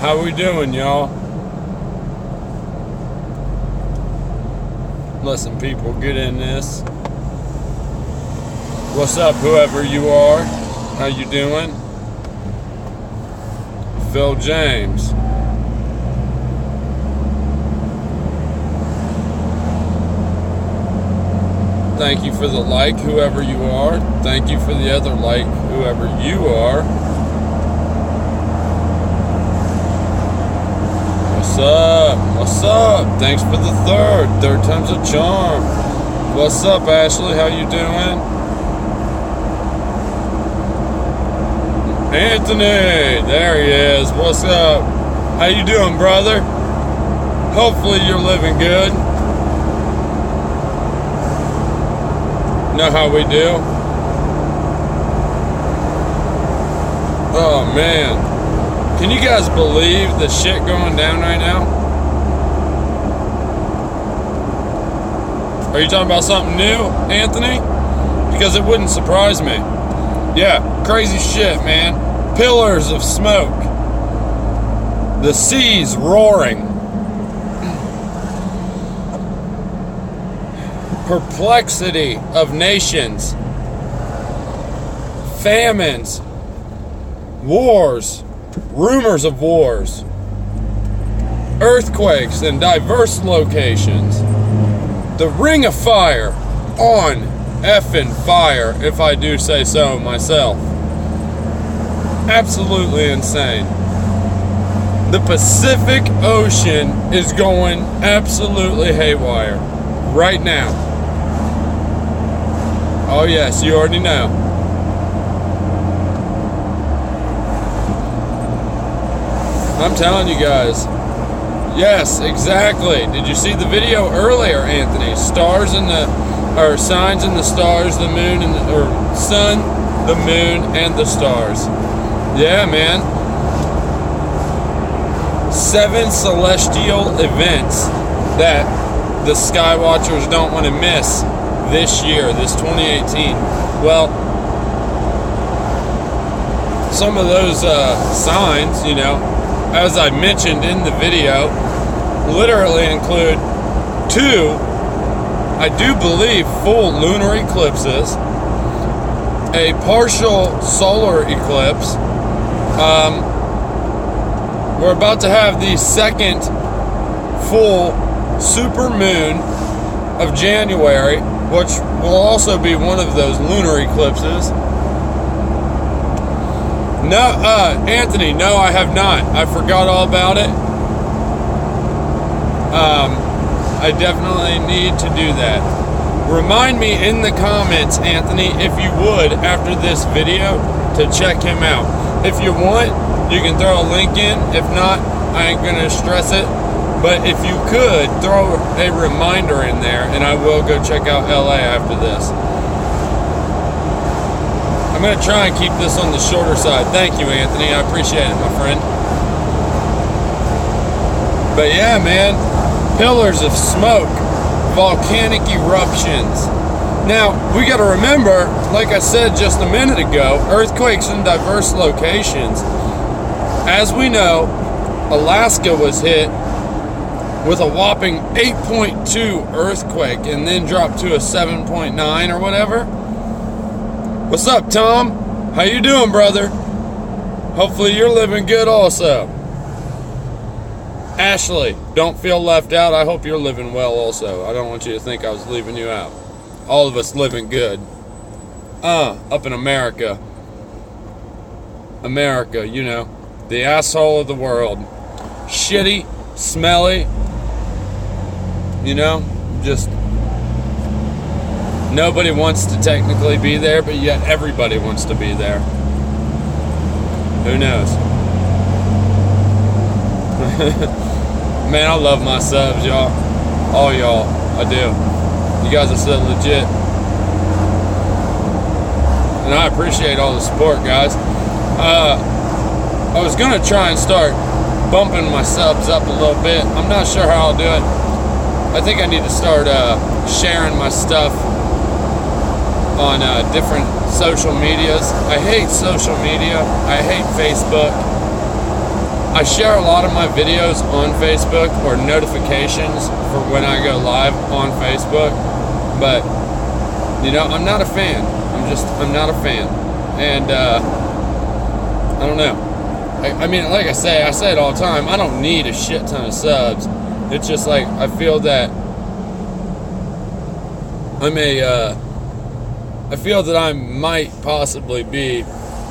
How we doing, y'all? Listen, people, get in this. What's up, whoever you are? How you doing? Phil James. Thank you for the like, whoever you are. Thank you for the other like, whoever you are. What's up? What's up? Thanks for the third time's a charm. What's up, Ashley? How you doing? Anthony, there he is. What's up? How you doing, brother? Hopefully you're living good. Know how we do? Oh man. Can you guys believe the shit going down right now? Are you talking about something new, Anthony? Because it wouldn't surprise me. Yeah, crazy shit, man. Pillars of smoke. The seas roaring. Perplexity of nations. Famines. Wars. Rumors of wars. Earthquakes in diverse locations. The ring of fire on effing fire, if I do say so myself. Absolutely insane. The Pacific Ocean is going absolutely haywire right now. Oh yes, you already know. I'm telling you guys. Yes, exactly. Did you see the video earlier, Anthony? Stars in the, or signs in the stars, the moon and the, or sun, the moon and the stars. Yeah, man. 7 celestial events that the Skywatchers don't want to miss this year, this 2018. Well, some of those signs, you know, as I mentioned in the video, literally include 2, I do believe, full lunar eclipses, a partial solar eclipse. We're about to have the second full super moon of January, which will also be one of those lunar eclipses. No, Anthony, no, I have not. I forgot all about it. I definitely need to do that. Remind me in the comments, Anthony, if you would, after this video, to check him out. If you want, you can throw a link in. If not, I ain't gonna stress it. But if you could, throw a reminder in there, and I will go check out LA after this. I'm going to try and keep this on the shorter side. Thank you, Anthony. I appreciate it, my friend. But yeah, man, pillars of smoke, volcanic eruptions. Now, we got to remember, like I said just a minute ago, earthquakes in diverse locations. As we know, Alaska was hit with a whopping 8.2 earthquake and then dropped to a 7.9 or whatever. What's up, Tom? How you doing, brother? Hopefully you're living good also. Ashley, don't feel left out. I hope you're living well also. I don't want you to think I was leaving you out. All of us living good. Up in America. America, you know, the asshole of the world. Shitty, smelly, you know, just nobody wants to technically be there, but yet everybody wants to be there. Who knows? Man, I love my subs, y'all. All y'all, I do. You guys are so legit. And I appreciate all the support, guys. I was gonna try and start bumping my subs up a little bit. I'm not sure how I'll do it. I think I need to start sharing my stuff on different social medias. I hate social media. I hate Facebook. I share a lot of my videos on Facebook or notifications for when I go live on Facebook, but you know, I'm not a fan. I'm not a fan, and I don't know. I mean, like I say it all the time. I don't need a shit ton of subs. It's just like I feel that I feel that I might possibly be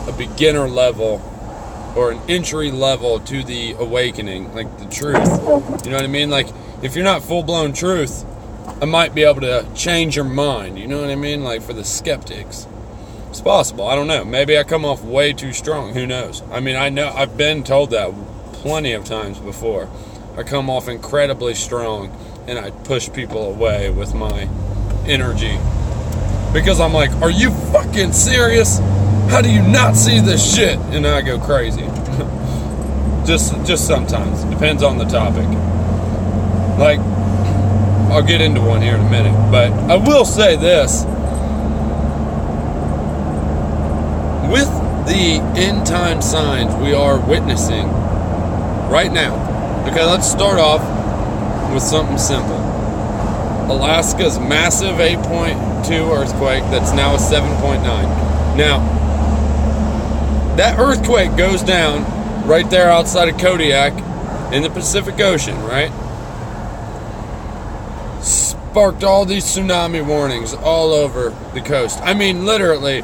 a beginner level or an entry level to the awakening, like the truth. You know what I mean? Like, if you're not full-blown truth, I might be able to change your mind. You know what I mean? Like, for the skeptics. It's possible. I don't know. Maybe I come off way too strong. Who knows? I mean, I know I've been told that plenty of times before. I come off incredibly strong, and I push people away with my energy. Because I'm like, are you fucking serious? How do you not see this shit? And I go crazy. just sometimes. Depends on the topic. Like, I'll get into one here in a minute. But I will say this. With the end time signs we are witnessing right now. Okay, let's start off with something simple. Alaska's massive 8.2 earthquake that's now a 7.9. Now, that earthquake goes down right there outside of Kodiak in the Pacific Ocean, right? Sparked all these tsunami warnings all over the coast. I mean, literally,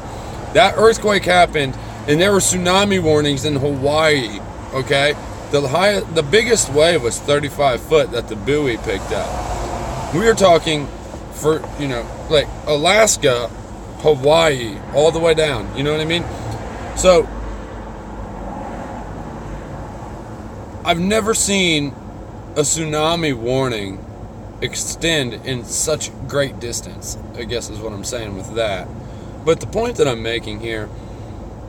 that earthquake happened and there were tsunami warnings in Hawaii, okay? The biggest wave was 35 foot that the buoy picked up. We are talking for, you know, like Alaska, Hawaii, all the way down. You know what I mean? So, I've never seen a tsunami warning extend in such great distance, I guess is what I'm saying with that. But the point that I'm making here,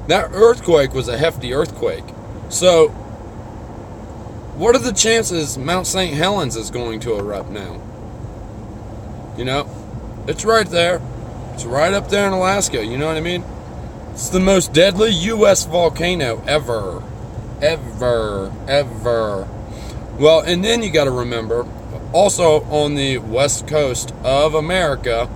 that earthquake was a hefty earthquake. So, what are the chances Mount St. Helens is going to erupt now? You know, it's right there. It's right up there in Alaska, you know what I mean? It's the most deadly U.S. volcano ever. Ever. Well, and then you got to remember, also on the west coast of America,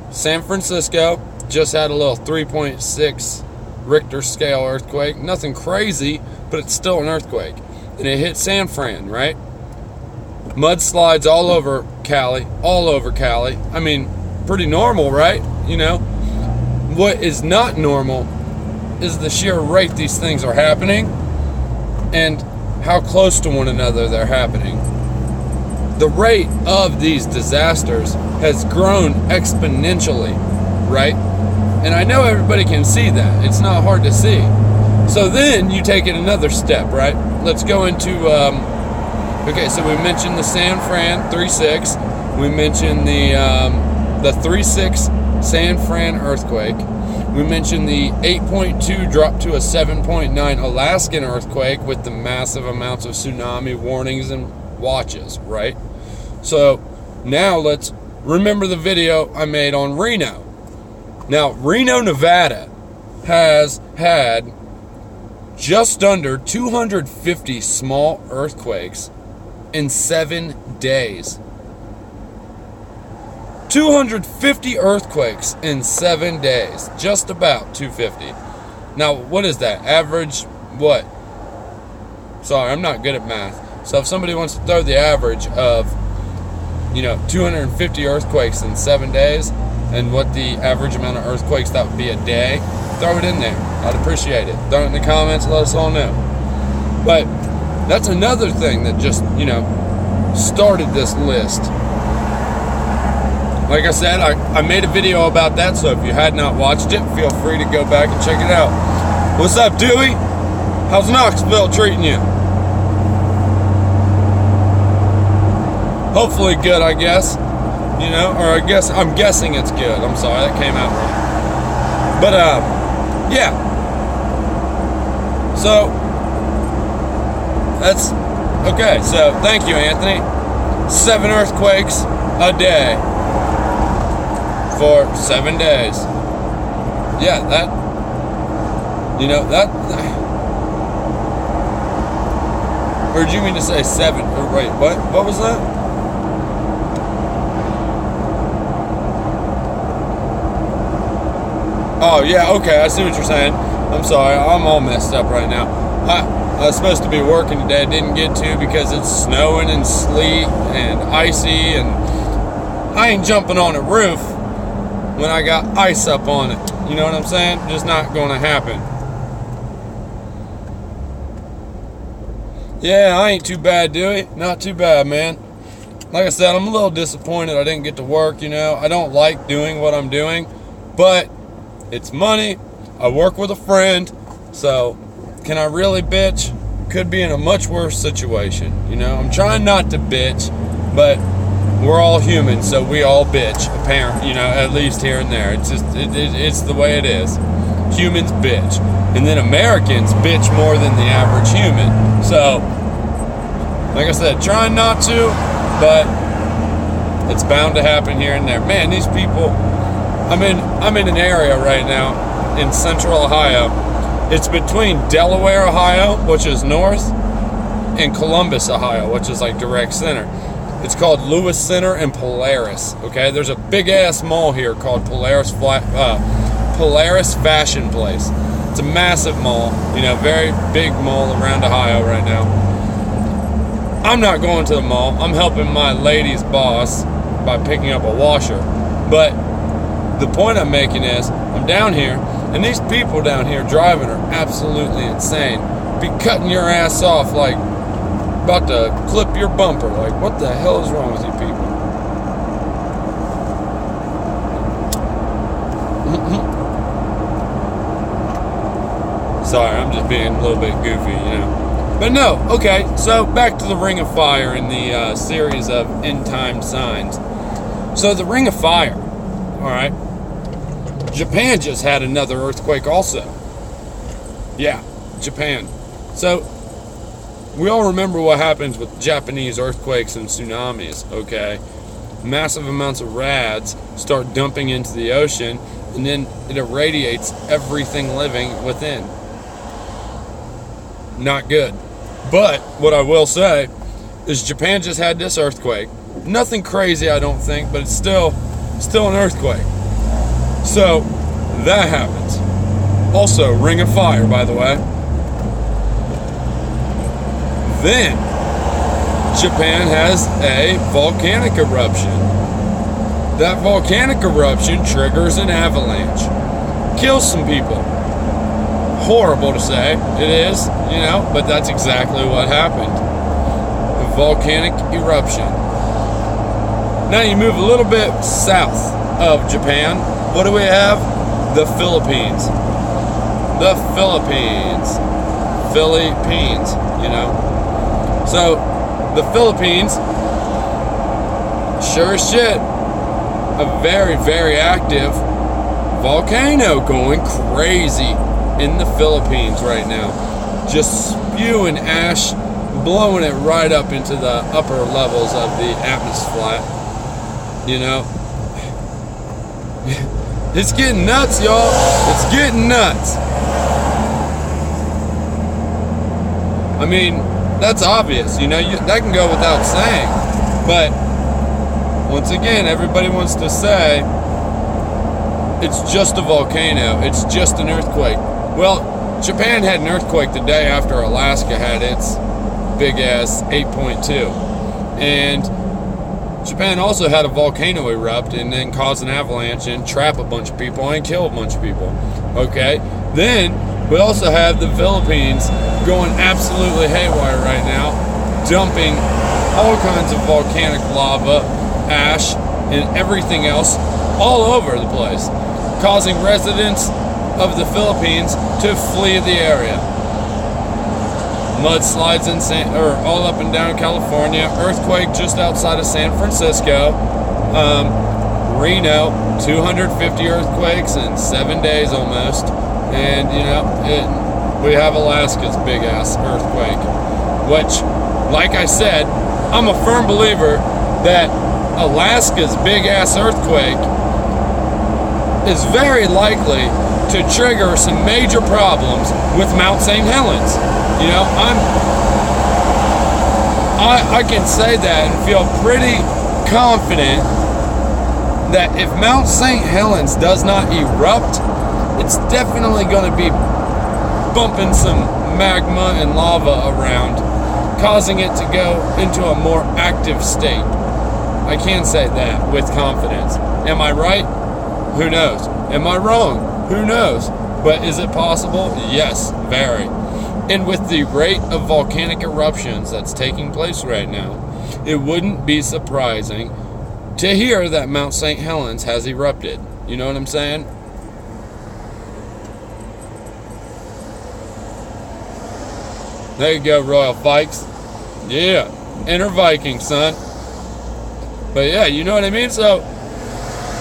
San Francisco just had a little 3.6 Richter scale earthquake. Nothing crazy, but it's still an earthquake. And it hit San Fran, right? Mudslides all over Cali. I mean, pretty normal, right? You know? What is not normal is the sheer rate these things are happening and how close to one another they're happening. The rate of these disasters has grown exponentially, right? And I know everybody can see that. It's not hard to see. So then you take it another step, right? Let's go into, okay, so we mentioned the San Fran 3.6. We mentioned the 3.6 San Fran earthquake. We mentioned the 8.2 drop to a 7.9 Alaskan earthquake with the massive amounts of tsunami warnings and watches, right? So now let's remember the video I made on Reno. Now, Reno, Nevada has had just under 250 small earthquakes in 7 days. 250 earthquakes in 7 days. Just about 250. Now, what is that? Average what? Sorry, I'm not good at math. So if somebody wants to throw the average of, 250 earthquakes in 7 days, and what the average amount of earthquakes that would be a day, throw it in there. I'd appreciate it. Throw it in the comments, let us all know. But that's another thing that just, started this list. Like I said, I made a video about that, so if you had not watched it, feel free to go back and check it out. What's up, Dewey? How's Knoxville treating you? Hopefully good, I guess. Or I'm guessing it's good. I'm sorry, that came out wrong. But, yeah. So, that's, okay, so thank you, Anthony. 7 earthquakes a day for 7 days. Yeah, Or did you mean to say 7? Or wait, what? What was that? Oh, yeah, okay, I see what you're saying. I'm sorry, I'm all messed up right now. I was supposed to be working today, didn't get to because it's snowing and sleet and icy, and I ain't jumping on a roof when I got ice up on it. You know what I'm saying? Just not going to happen. Yeah, I ain't too bad, Dewey. Not too bad, man. Like I said, I'm a little disappointed I didn't get to work, you know. I don't like doing what I'm doing, but it's money. I work with a friend, so can I really bitch? Could be in a much worse situation, you know. I'm trying not to bitch, but we're all human, so we all bitch, apparently, you know, at least here and there. It's just, it's the way it is. Humans bitch. And then Americans bitch more than the average human. So, like I said, trying not to, but it's bound to happen here and there. Man, these people, I'm in an area right now in central Ohio. It's between Delaware, Ohio, which is north, and Columbus, Ohio, which is like direct center. It's called Lewis Center and Polaris. Okay, there's a big ass mall here called Polaris Fashion Place. It's a massive mall, you know, very big mall around Ohio right now. I'm not going to the mall. I'm helping my lady's boss by picking up a washer. But the point I'm making is, I'm down here, and these people down here driving are absolutely insane. Be cutting your ass off like about to clip your bumper. Like, what the hell is wrong with you people? Sorry, I'm just being a little bit goofy, you know. But no, okay, so back to the Ring of Fire in the series of End Time Signs. So the Ring of Fire, all right, Japan just had another earthquake also. Yeah, Japan. So we all remember what happens with Japanese earthquakes and tsunamis, okay? Massive amounts of rads start dumping into the ocean, and then it irradiates everything living within. Not good. But what I will say is Japan just had this earthquake. Nothing crazy, I don't think, but it's still an earthquake. So that happens. Also, Ring of Fire, by the way. Then Japan has a volcanic eruption. That volcanic eruption triggers an avalanche. Kills some people. Horrible to say, it is, you know, but that's exactly what happened. A volcanic eruption. Now you move a little bit south of Japan. What do we have? The Philippines. The Philippines, you know. So, the Philippines, sure as shit, a very, very active volcano going crazy in the Philippines right now. Just spewing ash, blowing it right up into the upper levels of the atmosphere. You know? It's getting nuts, y'all. It's getting nuts. I mean, that's obvious, you know, that can go without saying. But, once again, everybody wants to say, it's just a volcano, it's just an earthquake. Well, Japan had an earthquake the day after Alaska had its big-ass 8.2. And Japan also had a volcano erupt and then cause an avalanche and trap a bunch of people and kill a bunch of people. Okay? Then, we also have the Philippines going absolutely haywire right now, dumping all kinds of volcanic lava, ash, and everything else all over the place, causing residents of the Philippines to flee the area. Mudslides all up and down California, earthquake just outside of San Francisco, Reno, 250 earthquakes in 7 days almost, and you know, we have Alaska's big ass earthquake, which, like I said, I'm a firm believer that Alaska's big ass earthquake is very likely to trigger some major problems with Mount St. Helens. You know, I can say that and feel pretty confident that if Mount St. Helens does not erupt, it's definitely going to be bumping some magma and lava around, causing it to go into a more active state. I can say that with confidence. Am I right? Who knows? Am I wrong? Who knows? But is it possible? Yes, very. And with the rate of volcanic eruptions that's taking place right now, it wouldn't be surprising to hear that Mount St. Helens has erupted. You know what I'm saying? There you go, Royal Fikes. Yeah, inner Viking, son. But yeah, you know what I mean? So,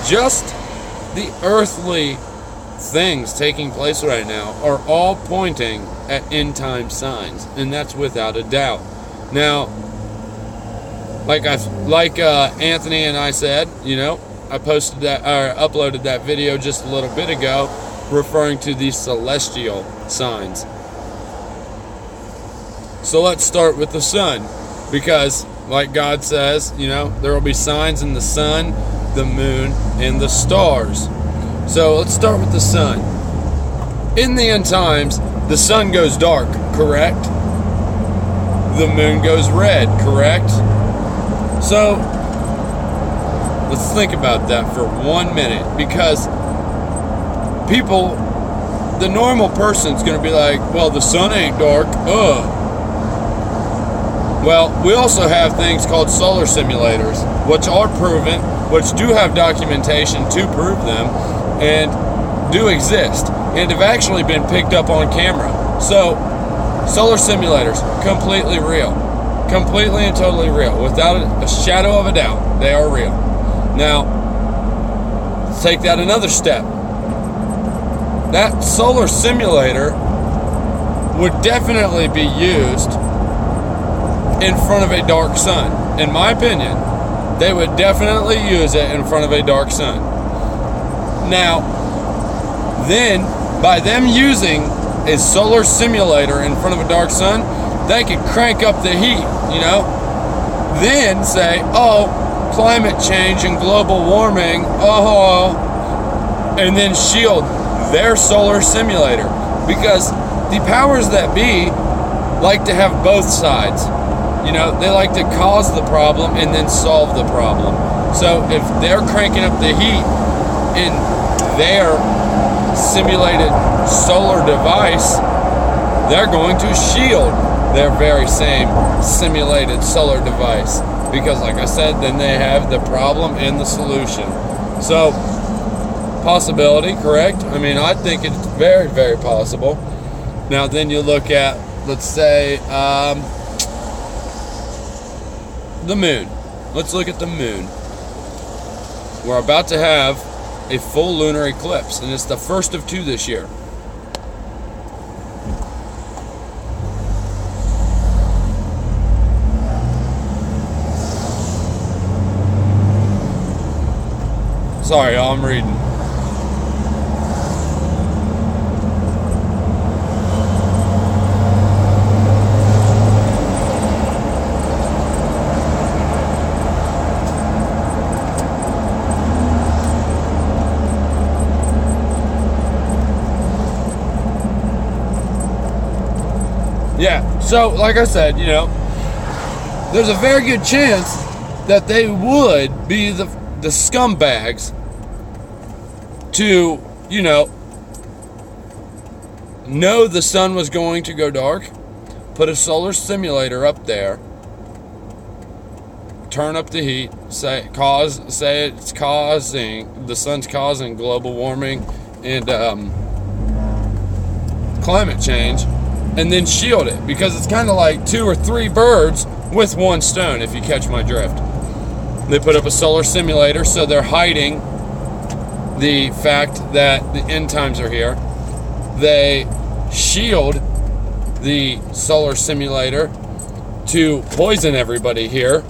just the earthly things taking place right now are all pointing at end time signs, and that's without a doubt. Now, like Anthony and I said, you know, I posted that or uploaded that video just a little bit ago, referring to these celestial signs. So let's start with the sun, because like God says, you know, there will be signs in the sun, the moon, and the stars. So let's start with the sun. In the end times, the sun goes dark, correct? The moon goes red, correct? So let's think about that for 1 minute, because people, the normal person's going to be like, well, the sun ain't dark, ugh. Well, we also have things called solar simulators, which are proven, which do have documentation to prove them, and do exist, and have actually been picked up on camera. So, solar simulators, completely real. Completely and totally real. Without a shadow of a doubt, they are real. Now, let's take that another step. That solar simulator would definitely be used in front of a dark sun. In my opinion, they would definitely use it in front of a dark sun. Now, then, by them using a solar simulator in front of a dark sun, they could crank up the heat, you know? Then say, oh, climate change and global warming, oh, and then shield their solar simulator. Because the powers that be like to have both sides. You know, they like to cause the problem and then solve the problem. So if they're cranking up the heat in their simulated solar device, they're going to shield their very same simulated solar device. Because like I said, then they have the problem and the solution. So, possibility, correct? I mean, I think it's very, very possible. Now then you look at, let's say, the moon. Let's look at the moon. We're about to have a full lunar eclipse, and it's the first of 2 this year. Sorry, y'all, I'm reading. Yeah, so like I said, you know, there's a very good chance that they would be the scumbags to, you know the sun was going to go dark, put a solar simulator up there, turn up the heat, say it's causing, the sun's causing global warming and climate change, and then shield it, because it's kind of like 2 or 3 birds with 1 stone, if you catch my drift. They put up a solar simulator, so they're hiding the fact that the end times are here. They shield the solar simulator to poison everybody here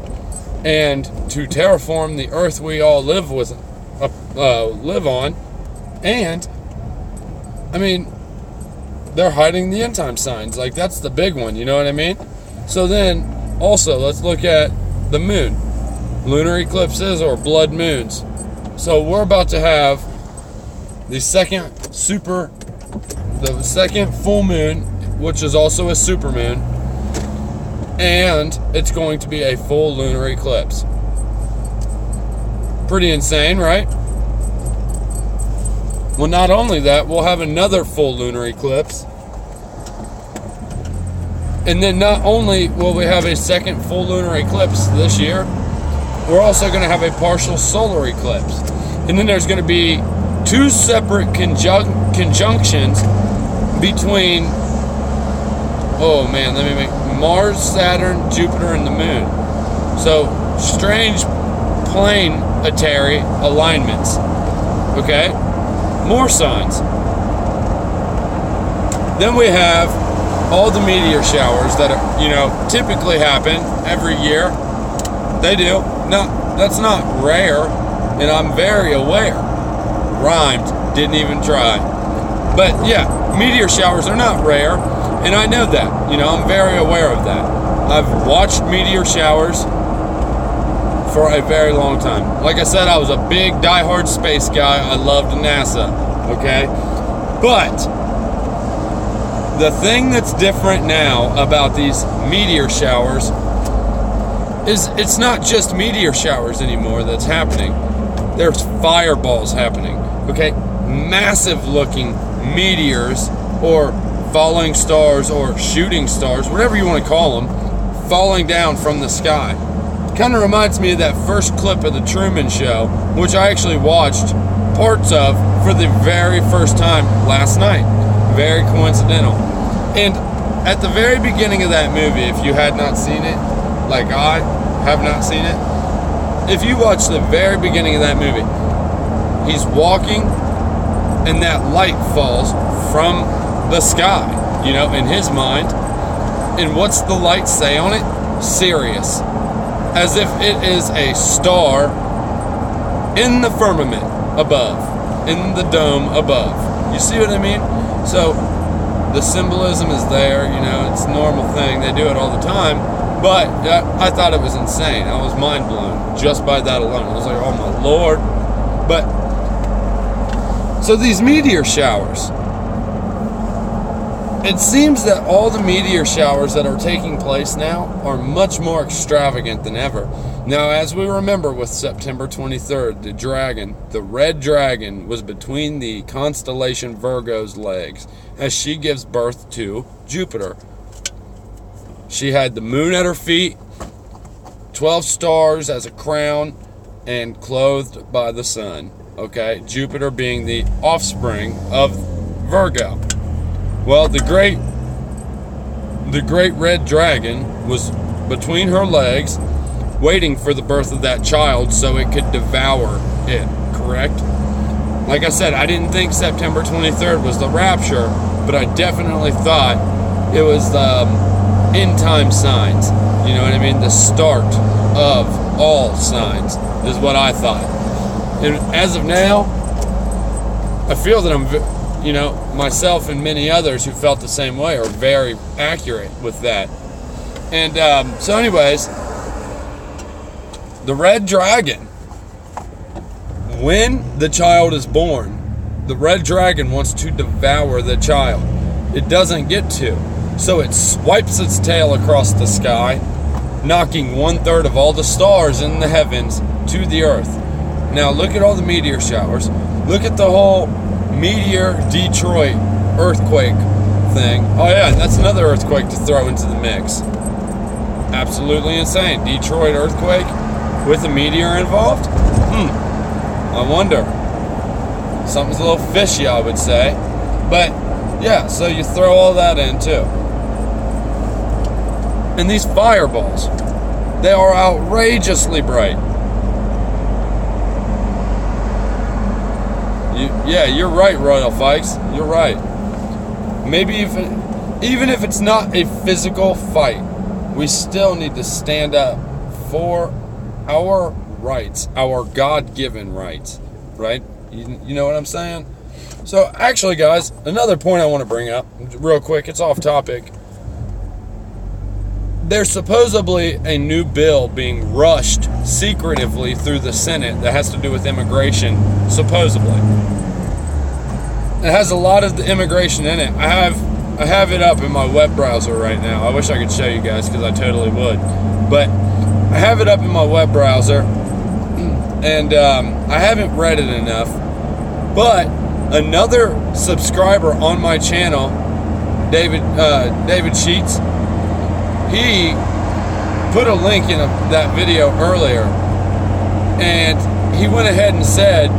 and to terraform the earth we all live on. And I mean, they're hiding the end time signs. Like, that's the big one, you know what I mean? So then Also, let's look at the moon. Lunar eclipses or blood moons. So we're about to have the second full moon, which is also a supermoon, and it's going to be a full lunar eclipse. Pretty insane, right? Well, not only that, we'll have another full lunar eclipse. And then not only will we have a second full lunar eclipse this year, we're also going to have a partial solar eclipse. And then there's going to be 2 separate conjunctions between, Mars, Saturn, Jupiter, and the moon. So, strange planetary alignments. Okay? More signs. Then we have all the meteor showers that are, typically happen every year. They do. No, that's not rare, and I'm very aware. Rhymed, didn't even try. But yeah, meteor showers are not rare, and I know that. I'm very aware of that. I've watched meteor showers for a very long time. Like I said, I was a big diehard space guy. I loved NASA, okay? But the thing that's different now about these meteor showers is it's not just meteor showers anymore that's happening. There's fireballs happening, okay? Massive looking meteors or falling stars or shooting stars, whatever you want to call them, falling down from the sky. Kind of reminds me of that first clip of The Truman Show, which I actually watched parts of for the very first time last night. Very coincidental. And at the very beginning of that movie, if you had not seen it, like I have not seen it, if you watch the very beginning of that movie, he's walking and that light falls from the sky, in his mind. And what's the light say on it? Sirius. As if it is a star in the firmament above, in the dome above. You see what I mean? So the symbolism is there, it's a normal thing. They do it all the time. But I thought it was insane. I was mind blown just by that alone. I was like, oh my Lord. But, so these meteor showers, it seems that all the meteor showers that are taking place now are much more extravagant than ever. Now, as we remember with September 23rd, the red dragon was between the constellation Virgo's legs as she gives birth to Jupiter. She had the moon at her feet, 12 stars as a crown, and clothed by the sun. Okay, Jupiter being the offspring of Virgo. Well, the great red dragon was between her legs, waiting for the birth of that child so it could devour it, correct? Like I said, I didn't think September 23rd was the rapture, but I definitely thought it was the end time signs. You know what I mean? The start of all signs is what I thought. And as of now, I feel that I'm, myself and many others who felt the same way are very accurate with that. And so anyways, the red dragon, when the child is born, the red dragon wants to devour the child. It doesn't get to. So it swipes its tail across the sky, knocking 1/3 of all the stars in the heavens to the earth. Now look at all the meteor showers. Look at the whole meteor Detroit earthquake thing. Oh yeah, and that's another earthquake to throw into the mix. Absolutely insane. Detroit earthquake with a meteor involved? I wonder. Something's a little fishy, I would say. But yeah, so you throw all that in too. And these fireballs, they are outrageously bright. You're right, Royal Fikes. You're right. Maybe even if it's not a physical fight, we still need to stand up for our rights, our God-given rights, right? You know what I'm saying? So actually, guys, another point I want to bring up real quick. It's off topic. there's supposedly a new bill being rushed secretively through the Senate that has to do with immigration, supposedly. It has a lot of the immigration in it. I have it up in my web browser right now. I wish I could show you guys because I totally would. But I have it up in my web browser, and I haven't read it enough. But another subscriber on my channel, David Sheets, he put a link in that video earlier, and he went ahead and said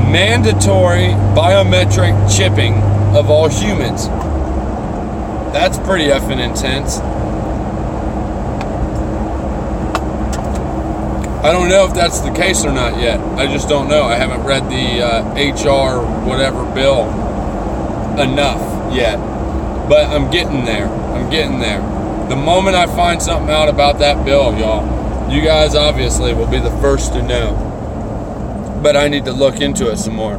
mandatory biometric chipping of all humans. That's pretty effing intense. I don't know if that's the case or not yet. I just don't know. I haven't read the HR whatever bill enough yet. But I'm getting there. I'm getting there. The moment I find something out about that bill, y'all, you guys obviously will be the first to know. But I need to look into it some more.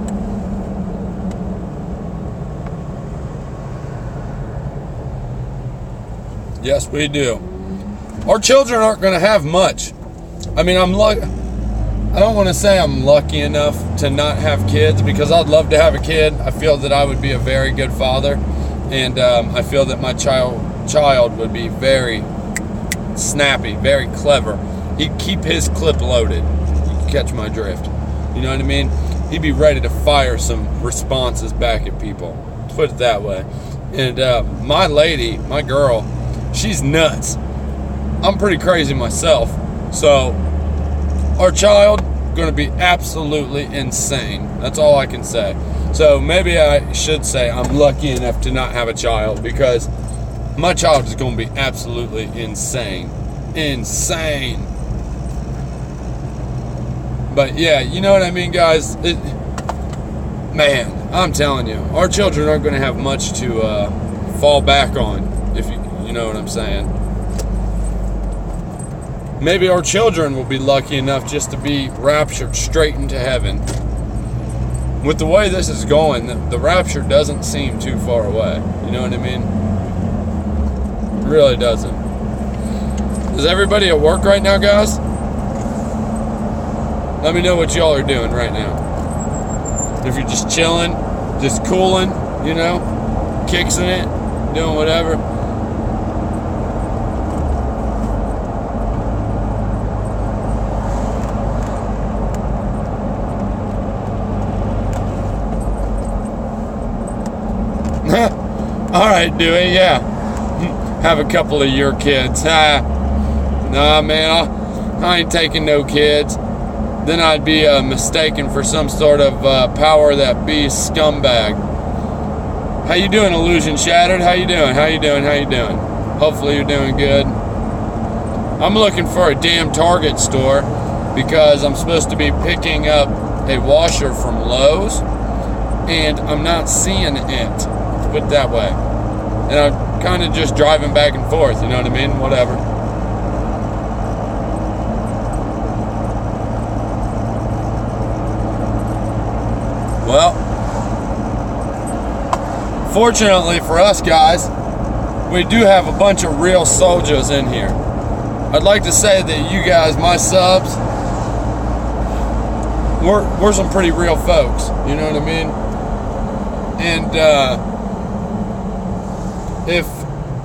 Yes, we do. Our children aren't going to have much. I mean, I don't want to say I'm lucky enough to not have kids, because I'd love to have a kid. I feel that I would be a very good father, and I feel that my child would be very snappy, very clever. He'd keep his clip loaded. You catch my drift. You know what I mean? He'd be ready to fire some responses back at people. Put it that way. And my lady, my girl, she's nuts. I'm pretty crazy myself. So our child going to be absolutely insane. That's all I can say. So maybe I should say I'm lucky enough to not have a child, because my child is going to be absolutely insane. Insane. But yeah, you know what I mean, guys? Man, I'm telling you, our children aren't going to have much to fall back on, if you know what I'm saying. Maybe our children will be lucky enough just to be raptured straight into heaven. With the way this is going, the rapture doesn't seem too far away. You know what I mean? It really doesn't. Is everybody at work right now, guys? Let me know what y'all are doing right now. If you're just chilling, just cooling, you know, kicking it, doing whatever. Alright, Dewey, yeah. Have a couple of your kids. Nah, man, I ain't taking no kids. Then I'd be mistaken for some sort of power that be scumbag. How you doing, Illusion Shattered? How you doing? How you doing? How you doing? Hopefully you're doing good. I'm looking for a damn Target store because I'm supposed to be picking up a washer from Lowe's, and I'm not seeing it. Put it that way. And I'm kind of just driving back and forth, you know what I mean? Whatever. Well, fortunately for us guys, we do have a bunch of real soldiers in here. I'd like to say that you guys, my subs, we're some pretty real folks, you know what I mean? And if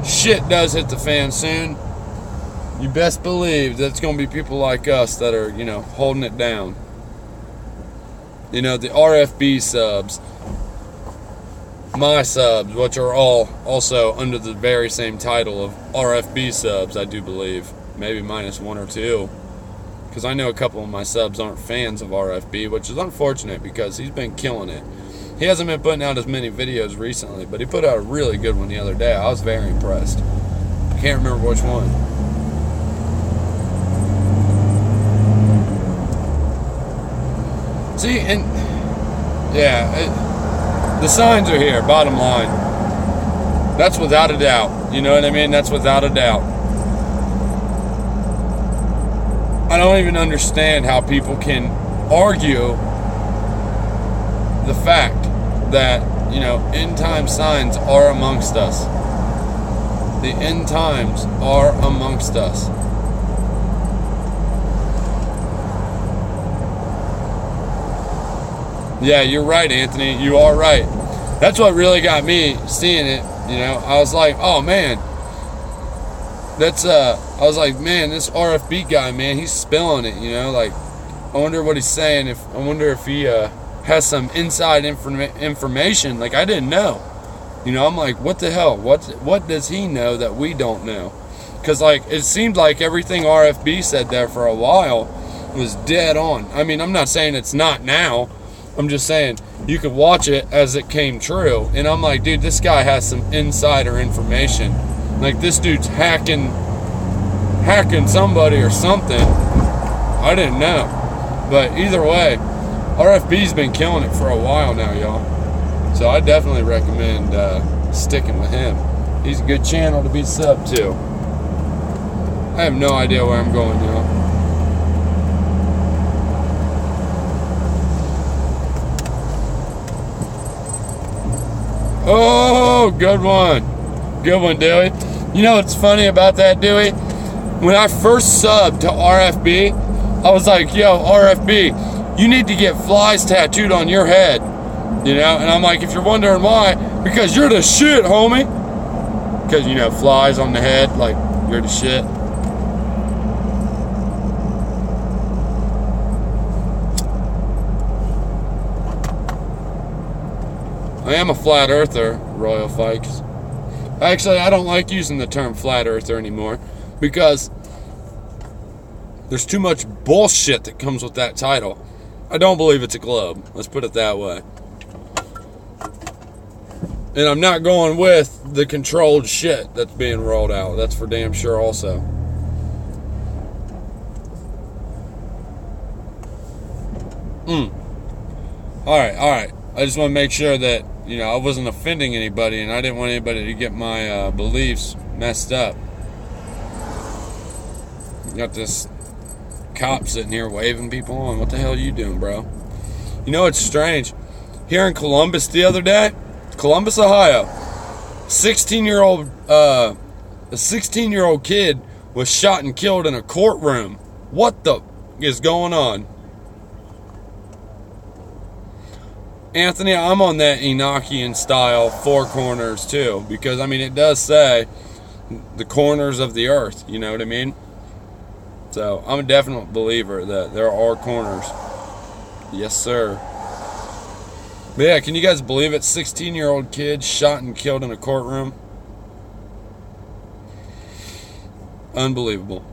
shit does hit the fan soon, you best believe that it's going to be people like us that are, you know, holding it down. You know, the RFB subs, my subs, which are all also under the very same title of RFB subs, I do believe. Maybe minus one or two. Because I know a couple of my subs aren't fans of RFB, which is unfortunate because he's been killing it. He hasn't been putting out as many videos recently, but he put out a really good one the other day. I was very impressed. I can't remember which one. See, and yeah, the signs are here, bottom line. That's without a doubt. You know what I mean? That's without a doubt. I don't even understand how people can argue the fact that, you know, end time signs are amongst us. the end times are amongst us. Yeah, you're right, Anthony. You are right. That's what really got me seeing it. You know, I was like, oh man, I was like, man, this RFB guy, man, he's spilling it. You know, like, I wonder what he's saying. I wonder if he has some inside information. Like, I didn't know. You know, I'm like, what the hell? What does he know that we don't know? Because, like, it seemed like everything RFB said there for a while was dead on. I mean, I'm not saying it's not now. I'm just saying you could watch it as it came true. And I'm like, dude, this guy has some insider information. Like, this dude's hacking somebody or something. I didn't know. But either way, RFB's been killing it for a while now, y'all. So I definitely recommend sticking with him. He's a good channel to be sub to. I have no idea where I'm going, y'all. Oh, good one. Good one, Dewey. You know what's funny about that, Dewey? When I first subbed to RFB, I was like, yo, RFB, you need to get flies tattooed on your head. You know? And I'm like, if you're wondering why, because you're the shit, homie. Because, you know, flies on the head, like, you're the shit. I am a flat earther, Royal Fikes. Actually, I don't like using the term flat earther anymore because there's too much bullshit that comes with that title. I don't believe it's a globe. Let's put it that way. And I'm not going with the controlled shit that's being rolled out. That's for damn sure also. Alright. I just want to make sure that, you know, I wasn't offending anybody and I didn't want anybody to get my beliefs messed up. Got this cop sitting here waving people on. What the hell are you doing, bro? You know, it's strange. Here in Columbus the other day, Columbus, Ohio, a 16-year-old kid was shot and killed in a courtroom. What the is going on? Anthony, I'm on that Enochian style 4 corners too, because I mean it does say the corners of the earth, you know what I mean? So I'm a definite believer that there are corners. Yes, sir. But yeah, can you guys believe it? 16-year-old kid shot and killed in a courtroom. Unbelievable.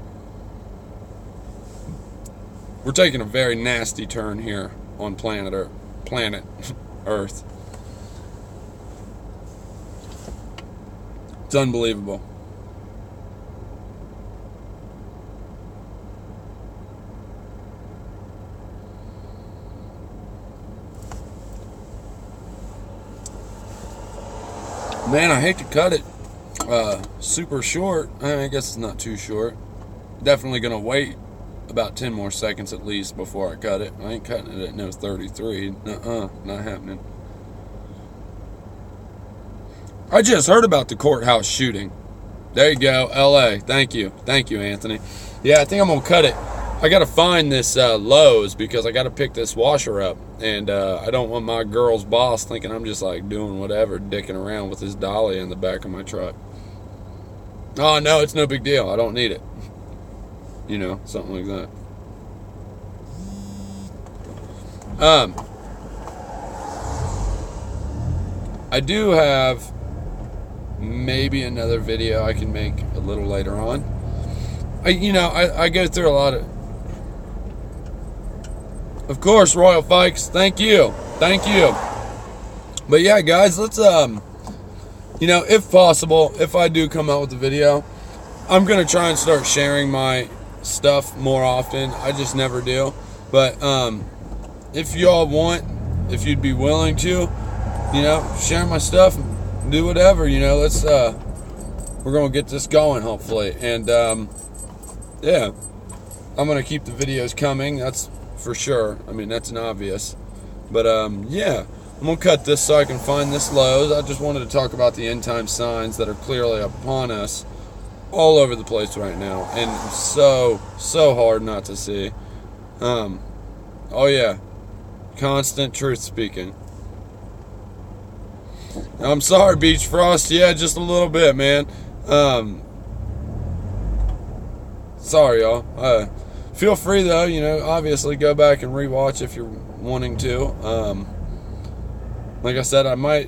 We're taking a very nasty turn here on planet Earth. It's unbelievable. Man, I hate to cut it super short. I guess it's not too short. Definitely gonna wait about 10 more seconds at least before I cut it. I ain't cutting it at no 33. Not happening. I just heard about the courthouse shooting. There you go, LA. Thank you, Anthony. Yeah, I think I'm gonna cut it. I gotta find this Lowe's because I gotta pick this washer up, and I don't want my girl's boss thinking I'm just like doing whatever, dicking around with this dolly in the back of my truck. Oh no, it's no big deal. I don't need it. You know, something like that. I do have maybe another video I can make a little later on. I go through a lot of course, Royal Fikes, thank you. But yeah, guys, let's if possible, if I do come out with a video, I'm gonna try and start sharing my stuff more often. I just never do. But if y'all want, if you'd be willing to, share my stuff, do whatever, let's we're gonna get this going hopefully. And yeah, I'm gonna keep the videos coming, that's for sure. I mean, that's an obvious. But yeah, I'm going to cut this so I can find this Lowe's. I just wanted to talk about the end time signs that are clearly upon us all over the place right now. And so hard not to see. Oh yeah. Constant truth speaking. I'm sorry, Beach Frost. Yeah, just a little bit, man. Sorry, y'all. Feel free, though, obviously go back and rewatch if you're wanting to. Like I said, I might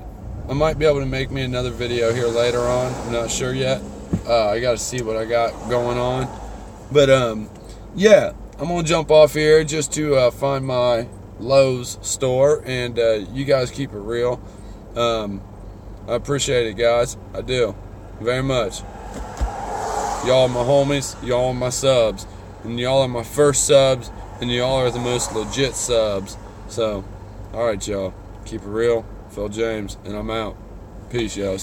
be able to make me another video here later on. I'm not sure yet. I got to see what I got going on. But, yeah, I'm going to jump off here just to find my Lowe's store. And you guys keep it real. I appreciate it, guys. I do. Very much. Y'all are my homies. Y'all are my subs. And y'all are my first subs. And y'all are the most legit subs. So, alright, y'all. Keep it real. Phil James. And I'm out. Peace, y'all.